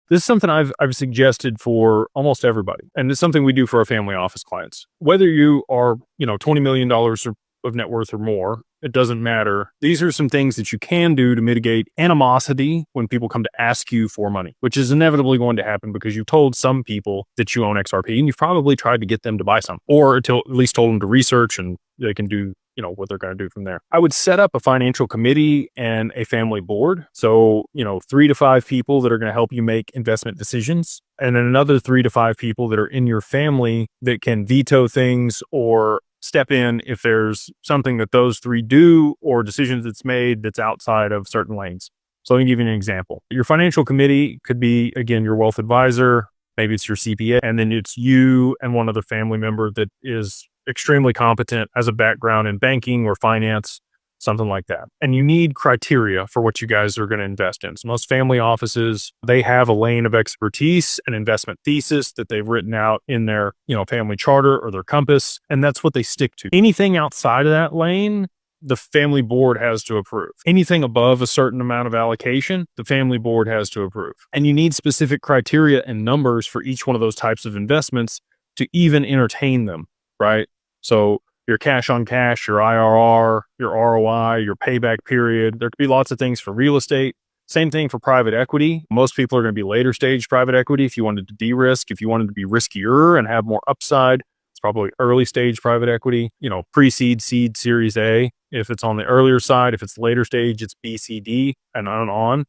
This is something I've suggested for almost everybody, and it's something we do for our family office clients. Whether you are, $20 million of net worth or more, it doesn't matter. These are some things that you can do to mitigate animosity when people come to ask you for money, which is inevitably going to happen because you've told some people that you own XRP and you've probably tried to get them to buy some, or at least told them to research and they can do what they're going to do from there. I would set up a financial committee and a family board. So, 3 to 5 people that are going to help you make investment decisions. And then another 3 to 5 people that are in your family that can veto things or step in if there's something that those 3 do or decisions that's made that's outside of certain lanes. So let me give you an example. Your financial committee could be, again, your wealth advisor. Maybe it's your CPA, and then it's you and one other family member that is extremely competent, as a background in banking or finance, something like that. And you need criteria for what you guys are going to invest in. So most family offices, they have a lane of expertise, an investment thesis that they've written out in their, family charter or their compass, and that's what they stick to. Anything outside of that lane, the family board has to approve. Anything above a certain amount of allocation, the family board has to approve. And you need specific criteria and numbers for each one of those types of investments to even entertain them, right? So your cash on cash, your IRR, your ROI, your payback period. There could be lots of things for real estate. Same thing for private equity. Most people are going to be later stage private equity. If you wanted to de-risk, if you wanted to be riskier and have more upside, it's probably early stage private equity, pre-seed, seed, series A. If it's on the earlier side, if it's later stage, it's B, C, D, and on,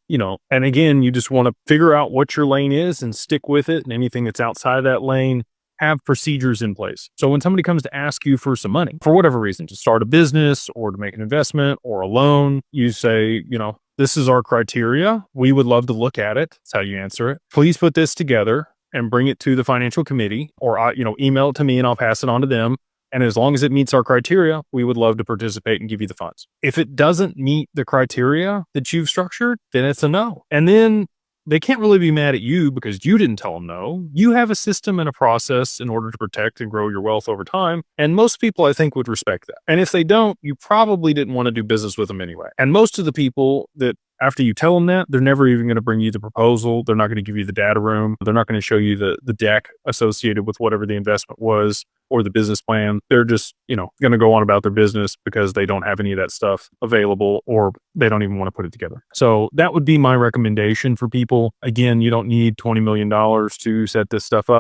and again, you just want to figure out what your lane is and stick with it. And anything that's outside of that lane, have procedures in place. So when somebody comes to ask you for some money, for whatever reason, to start a business or to make an investment or a loan, you say, this is our criteria. We would love to look at it. That's how you answer it. Please put this together and bring it to the financial committee, or, email it to me and I'll pass it on to them. And as long as it meets our criteria, we would love to participate and give you the funds. If it doesn't meet the criteria that you've structured, then it's a no. And then they can't really be mad at you because you didn't tell them no. You have a system and a process in order to protect and grow your wealth over time. And most people, I think, would respect that. And if they don't, you probably didn't want to do business with them anyway. And most of the people that, after you tell them that, they're never even going to bring you the proposal. They're not going to give you the data room. They're not going to show you the deck associated with whatever the investment was or the business plan. They're just, going to go on about their business because they don't have any of that stuff available, or they don't even want to put it together. So that would be my recommendation for people. Again, you don't need $20 million to set this stuff up.